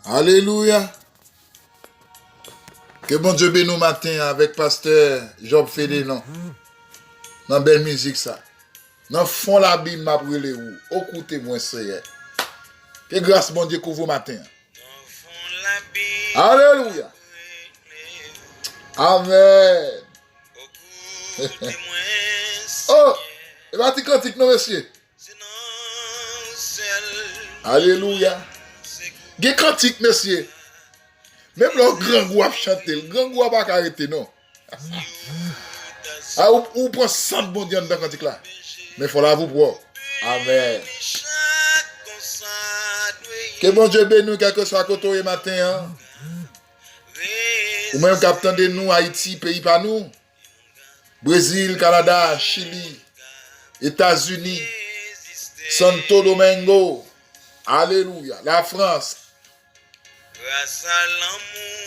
Alléluia. Que bon Dieu bénisse nous matin avec pasteur Job Fédénon. Dans belle musique ça. Dans fond la Bible m'a brûlé ou. Écoutez-moi ça. Que grâce bon Dieu couvre matin. Alléluia. Amen. Oh, et va tu cantique non monsieur. Alléluia. Ge cantique monsieur. Même le grand goût a chanté, le grand goût a pas arrêté non. Ah, ou prend 100 bon Dieu dans cantique là. Mais faut la vous pour. Amen. Que bon Dieu bénisse quel que soit côté matin. Hein? Ou même capitaine de nous Haïti, pays pas nous. Brésil, Canada, Chili, États-Unis, Santo Domingo. Alléluia. La France.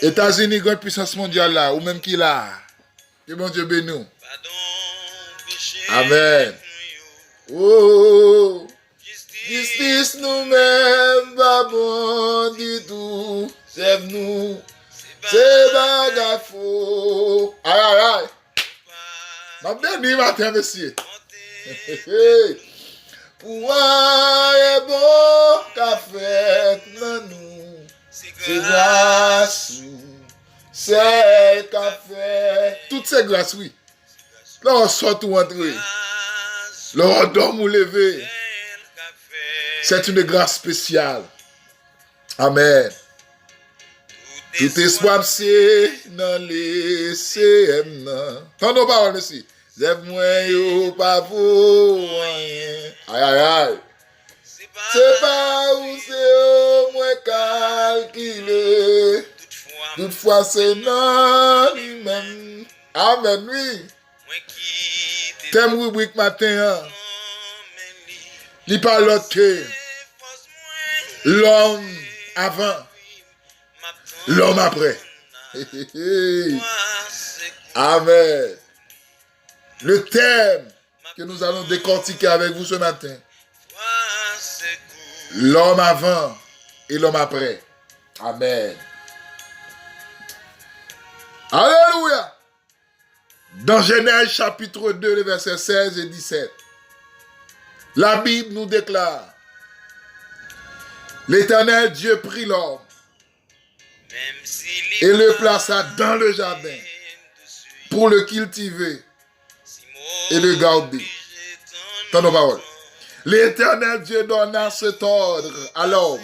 États-Unis, grande puissance mondiale là, ou même qui là. Que bon Dieu bénisse. Amen. Oh, justice nous-mêmes, pas bon du tout. C'est nous, c'est bagarre faux. Aïe, aïe, aïe. Ma béni matin, monsieur. Pour un est bon qu'a fait nous. C'est grâce, c'est qu'a fait. Toutes ces grâces, oui. Là, on sort ou entrer. Là, on dort ou lever. C'est une grâce spéciale. Amen. Tout espoir, c'est dans les CM. Tendons parole, monsieur. Zève-moi, yo, pas pour rien. Aïe, aïe, aïe. C'est pas où c'est au moins calculé. Toutefois, c'est non lui-même. Amen, oui. Thème rubrique matin. Il parle que l'homme avant, l'homme après. Amen. Le thème que nous allons décortiquer avec vous ce matin. L'homme avant et l'homme après. Amen. Alléluia. Dans Genèse chapitre 2, les versets 16 et 17, la Bible nous déclare: l'Éternel Dieu prit l'homme et le plaça dans le jardin pour le cultiver et le garder. Tant nos paroles. L'Éternel Dieu donna cet ordre à l'homme: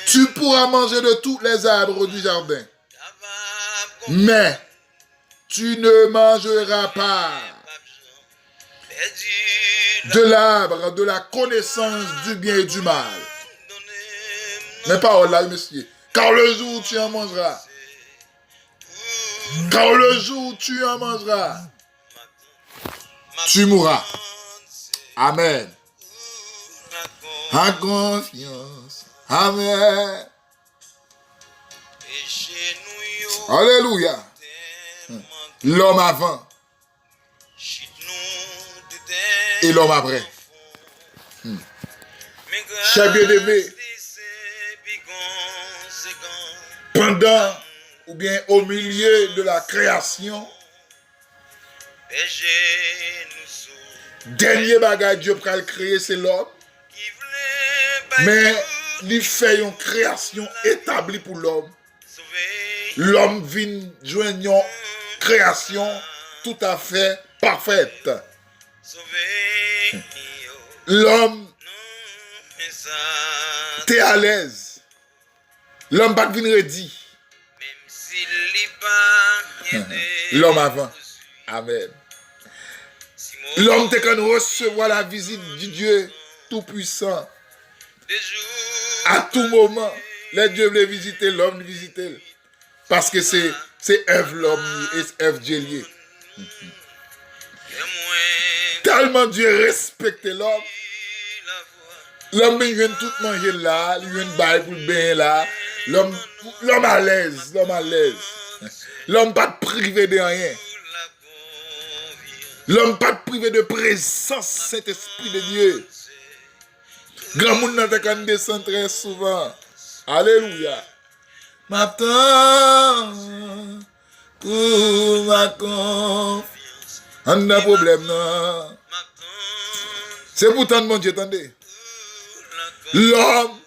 tu pourras manger de tous les arbres du jardin, mais tu ne mangeras pas de l'arbre de la connaissance du bien et du mal. Mais parole là, monsieur. Car le jour où tu en mangeras, car le jour où tu en mangeras, tu mourras. Amen. En confiance. Amen. Alléluia. L'homme avant et l'homme après. Chers bien-aimés, pendant ou bien au milieu de la création, dernier bagage Dieu pour créer, c'est l'homme. Mais il fait une création établie pour l'homme. L'homme vient joindre une création tout à fait parfaite. L'homme t'es à l'aise. L'homme pas venu ready. L'homme avant. Amen. L'homme t'es quand recevoir la visite du Dieu tout-puissant. À tout moment, les dieux veulent visiter l'homme, visiter. Parce que c'est œuvre l'homme et œuvre Dieu lié. Tellement Dieu respecte l'homme. L'homme vient tout manger là, il vient bailler pour le bain là. L'homme à l'aise, l'homme à l'aise. L'homme pas privé de rien. L'homme pas privé de présence, Saint-Esprit de Dieu. Grand monde n'a pas descend très souvent. Alléluia. M'attends pour ma confiance. On a un problème, non? C'est pourtant mon Dieu, attendez. L'homme.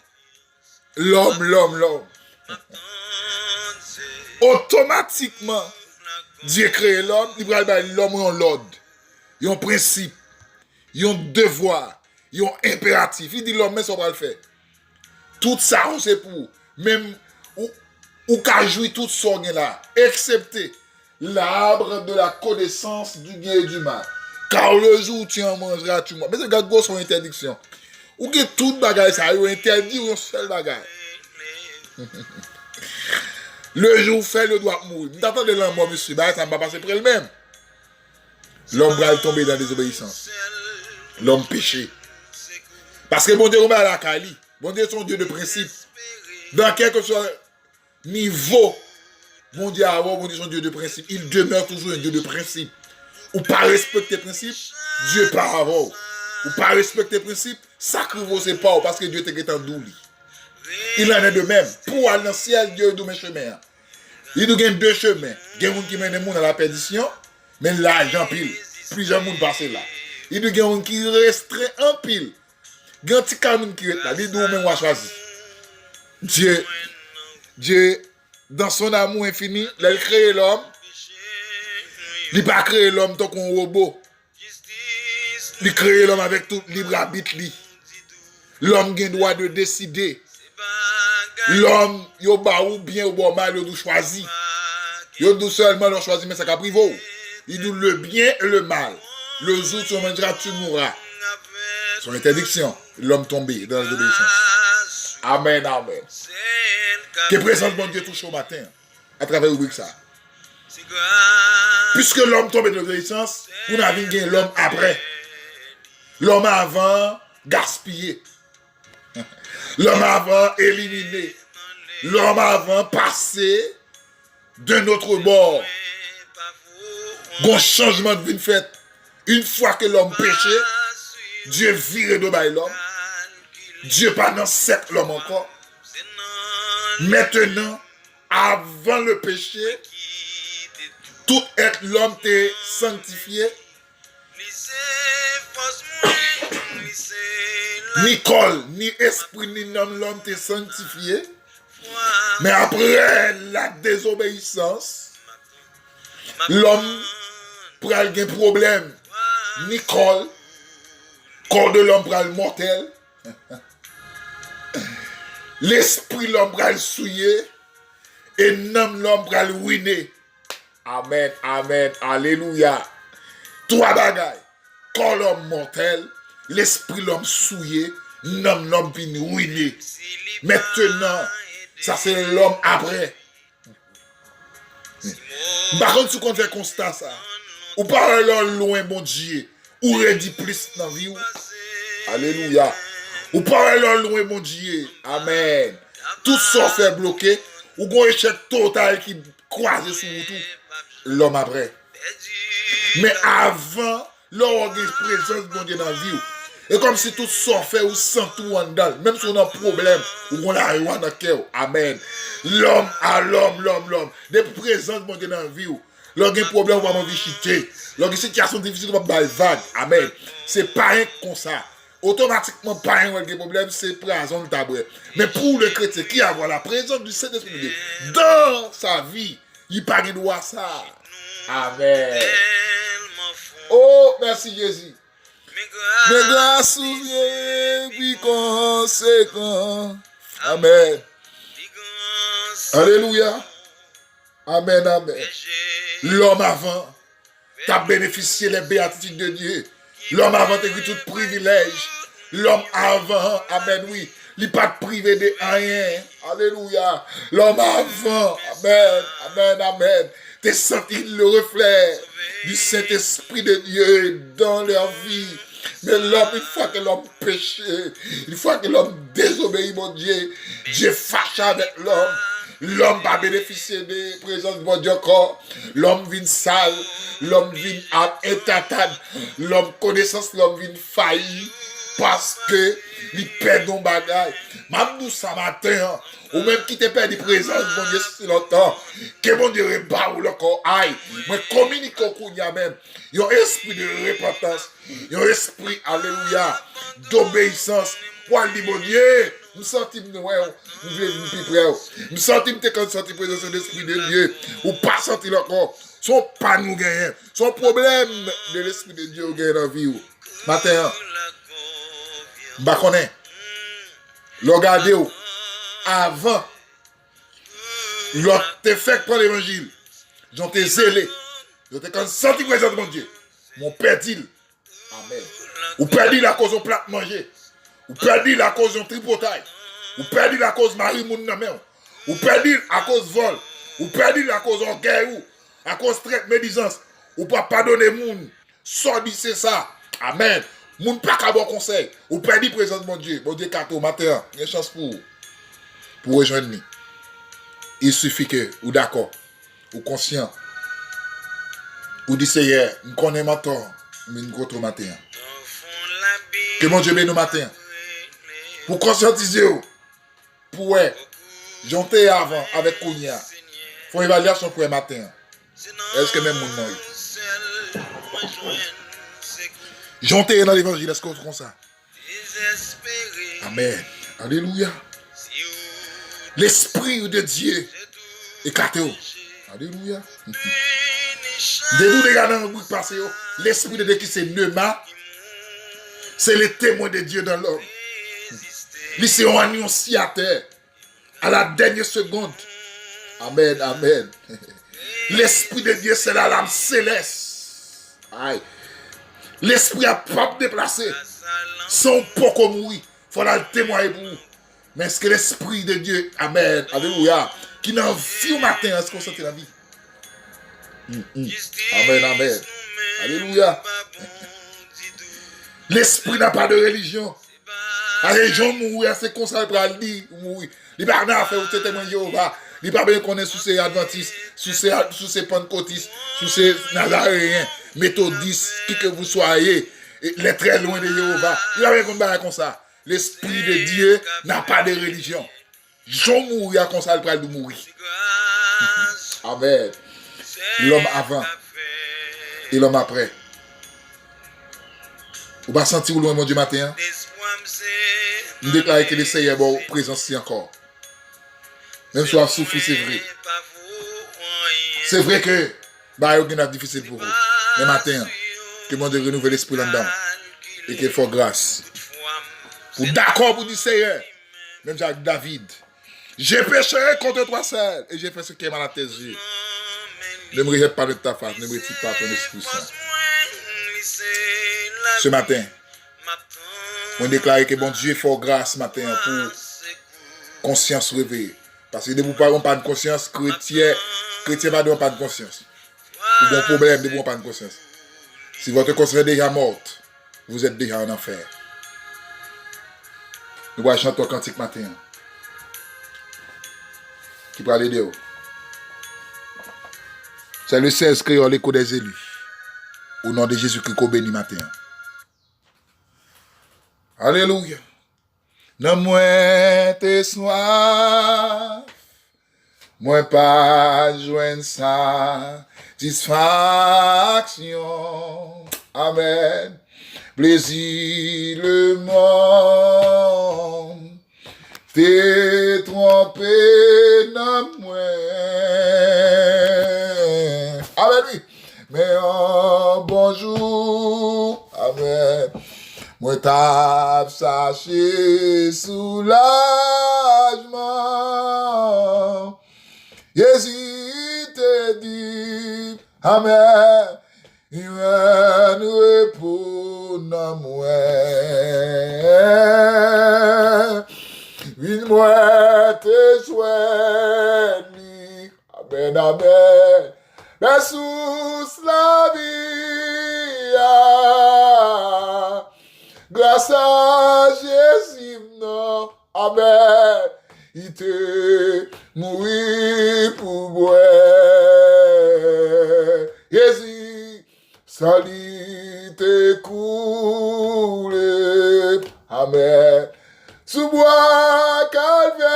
Automatiquement, Dieu crée l'homme, il va l'homme en l'ordre. Il y a un principe, il y a un devoir, il y a un impératif. Il dit l'homme, mais ça va le faire. Tout ça, c'est pour. Même, ou qu'à jouir tout ça là, excepté l'arbre de la connaissance du bien et du mal. Car le jour où tu en mangeras, tu mangeras. Mais c'est gars son interdiction. Ou que tout bagage ça, il interdit ou un seul bagage. Le jour où fait le doit mourir. Vous attendez l'homme, monsieur, ça ne va pas passer près le même. L'homme va tomber dans la désobéissance. L'homme péché. Parce que bon Dieu, on va à la Kali. Bon Dieu, son Dieu de principe. Dans quel que soit niveau, bon Dieu, bon Dieu, son Dieu de principe. Il demeure toujours un Dieu de principe. Ou pas respecter le principe, Dieu pas avant. Ou pas respecter le principe, sacrifier c'est pas parce que Dieu t'est en douli. Il en est de même. Pour aller dans le ciel, Dieu doit mes chemins. Il y a deux chemins. Il y a des gens qui mènent les gens à la perdition, mais là, j'en pile. Plusieurs gens passent là. Il y a des gens qui restreint en pile. Il y a des gens qui restent là. Il y a des gens qui choisir. Dieu, dans son amour infini, il a créé l'homme. Il n'a pas créé l'homme tant qu'on robot. Il a créé l'homme avec tout libre arbitre. L'homme a le droit de décider. L'homme, il a ou bien ou mal, il doit choisir. Il doit seulement choisir, mais ça n'a pas privé. Il doit le bien et le mal. Le jour où tu mangeras, tu mourras. Son interdiction, l'homme tombé dans la désobéissance. Amen, amen. Que présente mon Dieu touche au matin, à travers le ça. Puisque l'homme tombe dans l'obéissance, vous n'avez gagné l'homme après. L'homme avant, gaspillé. L'homme avant, éliminé. L'homme avant, passé d'un autre bord. Un changement de vie fait. Une fois que l'homme péché, Dieu vire de bail l'homme. Dieu pas dans sept l'homme encore. Maintenant, avant le péché, tout être l'homme t'est sanctifié. Ni col, ni esprit, ni l'homme t'est sanctifié. Mais après la désobéissance, l'homme prend un problème. Ni col, corps de l'homme prend le mortel. L'esprit l'homme prend le souillé. Et l'homme prend le ruiné. Amen, amen, alléluia. Trois bagailles. Corps l'homme mortel, l'esprit l'homme souillé, l'homme vient ruiné. Maintenant, ça c'est l'homme après. Par contre, si on fait constat ça, ou pas loin, bon Dieu, ou redit plus dans la vie. Alléluia. Ou pas loin, bon Dieu. Amen. Tout ça fait bloquer, ou un échec total qui croise sur tout. L'homme après. Mais avant, l'homme a présence de Dieu dans la vie. Et comme si tout ça fait ou sent tout en dedans, même si on a un problème, ou on a un dans le cœur. Amen. L'homme à l'homme. Des présences de Dieu dans la vie. L'homme a un problème, on va m'en visiter. L'homme a une situation difficile, on va me vague. Amen. C'est pas rien comme ça. Automatiquement, pas un problème, c'est présent de tabouret. Mais pour le chrétien qui a la présence du Saint-Esprit dans sa vie, il n'y a pas de droit à ça. Amen. Oh, merci Jésus. Mes grâces souviennent, puis conséquents. Amen. Alléluia. Amen, amen. L'homme avant, tu as bénéficié des béatitudes de Dieu. L'homme avant, tu as eu tout privilège. L'homme avant, amen, oui. Il n'est pas privé de rien. Alléluia. L'homme avant, amen, amen, amen. Tu as senti le reflet du Saint-Esprit de Dieu dans leur vie. Mais l'homme, une fois que l'homme péché, une fois que l'homme désobéit, mon Dieu, Dieu fâche avec l'homme. L'homme va bénéficier des présences de mon Dieu encore. L'homme vient sale, l'homme vient intatable, l'homme connaissance, l'homme vient failli. parce que il perd ton bagage. M'abdou ça matin, ou même qui te perd des présences, mon Dieu, si longtemps, que mon Dieu rebat ou le corps aïe. Moi, communique au Kounia même. Il y a un esprit de repentance, il y a un esprit, alléluia, d'obéissance. Pour dire, mon Dieu, nous sentons, nous plus près. Nous sentons que quand nous sentons présence de l'esprit de Dieu, ou pas sentir encore. Son pas nous gagner. Son problème de l'esprit de Dieu gagne dans la vie. Matin, bah connaît. Regardez avant, l'autre te fait prendre l'évangile. J'en t'ai zélé. Je t'ai quand senti présence de mon Dieu. Mon père dit, amen. Ou perdu la cause au plat manger. Ou perdu la cause au tripotail. Ou perdu la cause Marie moun nan men. Ou perdu à cause vol. Ou perdu la cause orgueil. À cause traite médisance. Ou pas pardonner moun. Sordi c'est ça. Amen. Moun pas qu'à bon conseil. Ou perdu présence de mon Dieu. Mon Dieu kato matin. Il y a une chance pour rejoindre nous. Il suffit que, ou d'accord, ou conscient, ou dit Seigneur, nous connaissons ma tort, mais nous contre matin. Que mon Dieu bénisse matin. Pour conscientiser, pour j'étais avant avec Kounia. Il faut évaluer son pour matin. Est-ce que même mon nom j'étais dans l'évangile, est-ce qu'on fait ça? Amen. Alléluia. L'esprit de Dieu éclaté. Alléluia. De nous regarder dans le bout passé, l'esprit de Dieu qui c'est Neuma, c'est le témoin de Dieu dans l'homme. Lui c'est un annonciateur à la dernière seconde. Amen, amen. L'esprit de Dieu c'est la lame céleste. Aïe. L'esprit a pas déplacé. Son poko mourir. Il faut la témoigner pour vous. Mais est-ce que l'esprit de Dieu, amen, alléluia, qui n'a vie au matin, est-ce qu'on sent la vie? Amen, amen. Alléluia. L'esprit n'a pas de religion. La religion mourir, c'est comme ça, il va dire, mourir. Il va pas faire au témoin Jéhovah. Il va pas bien connaître sous ces adventistes, sous ces pentecôtistes, sous ces nazaréens, méthodistes, qui que vous soyez, les très loin de Jéhovah. Il va bien connaître comme ça. L'esprit de Dieu n'a pas de religion. Jean mourir comme ça, il va mourir. Amen. L'homme avant et l'homme après. Vous va sentir loin mon Dieu matin. Nous déclarons que le Seigneur est bon présence ici encore. Même si on a souffert, c'est vrai. C'est vrai que bah, il y a difficile pour vous. Le matin, que mon Dieu renouvelle l'esprit là-dedans. Et qu'il faut grâce. Pour d'accord pour dire Seigneur, même Jacques David, j'ai péché contre toi seul et j'ai fait ce qui est mal à tes yeux. Ne me rejette pas de ta face, ne me retire pas ton esprit saint. Ce matin, on déclare que bon Dieu fait grâce ce matin pour conscience réveillée. Parce que si vous n'avez pas de conscience, chrétien ne pas de conscience. Ou bon problème, ne pas de conscience. Si votre conscience est déjà morte, vous êtes déjà en enfer. Nous allons chanter un cantique matin. Qui peut aller de haut. C'est le 16 créole l'écho des élus. Au nom de Jésus-Christ, qu'on bénit matin. Alléluia. Non, moi, t'es soif. Moi, pas joindre satisfaction. Amen. Plaisir le monde. T'es trompé dans moi. Amen, oui. Mais un bonjour. Amen. Moi t'as saché soulagement. Jésus te dit, amen, il va nous répondre à moi. Une moi te soigner, amen, amen. Mais sous la vie, grâce à Jésus, non, amen, il te mourit pour moi. Jésus, salut te coule Amen. Sous bois calvaire,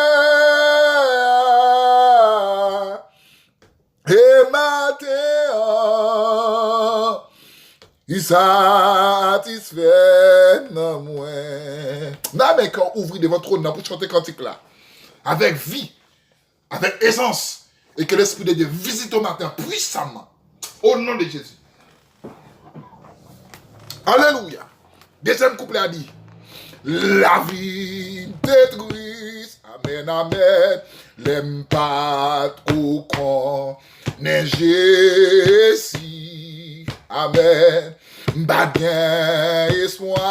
et matin, il satisfait non moins. N'a mais quand ouvrir devant trône pour chanter cantique là, avec vie, avec essence, et que l'Esprit de Dieu visite au matin puissamment, au nom de Jésus. Alléluia. Deuxième couplet a dit, la vie détruise, amen, amen, l'aime pas trop quand neige si, amen, pas bien espoir,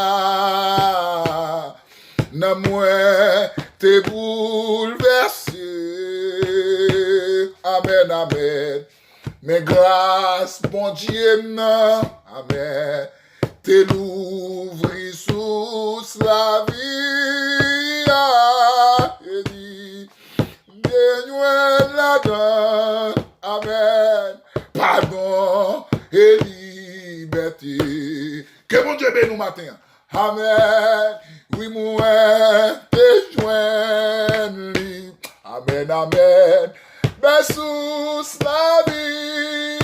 n'a moins t'es bouleversé, amen, amen, mais grâce, bon Dieu, non, amen, t'es l'ouvri sous la vie, et dit, Seigneur la donne, amen, pardon et liberté. Que mon Dieu bénisse nous matin, amen, oui, moi, t'es joint libre, amen, amen, mais sous la vie,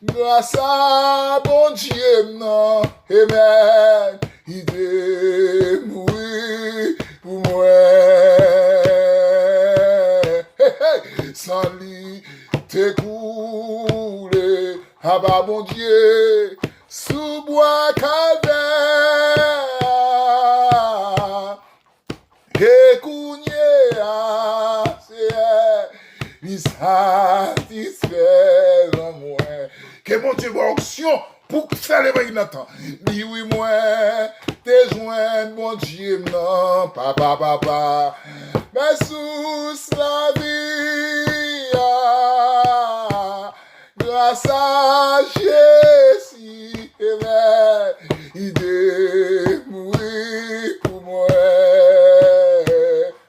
grâce à bon Dieu, non, amen, il est mort pour moi. Hey, hey. Sans lui, t'es coulé, ah bah bon Dieu, sous bois calvaire, et cougné à il satisfait en moi. Que mon Dieu voit onction pour faire les mains maintenant. Dis oui, moi, t'es joint, mon Dieu, non, papa, papa. Mais sous la vie, grâce à Jésus, amen, il est mort pour moi.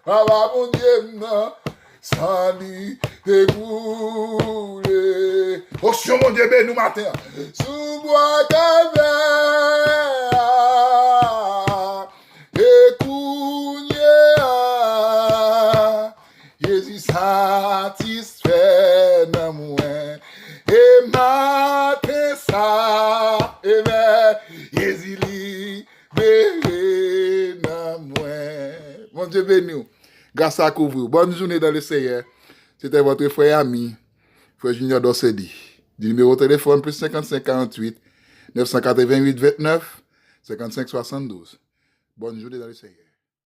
Papa, mon Dieu, non. Sans lui déboulé. Oh, sur mon Dieu, ben nous matin. Sous bois calvaire, écougné, Jésus satisfait non moins. Et matin ça, et ben, Jésus libéré non moins. Mon Dieu, ben nous. Grâce à vous. Bonne journée dans le Seigneur. C'était votre frère ami, frère Junior Dossedi. Du numéro de téléphone plus 55 48 988 29 55 72. Bonne journée dans le Seigneur.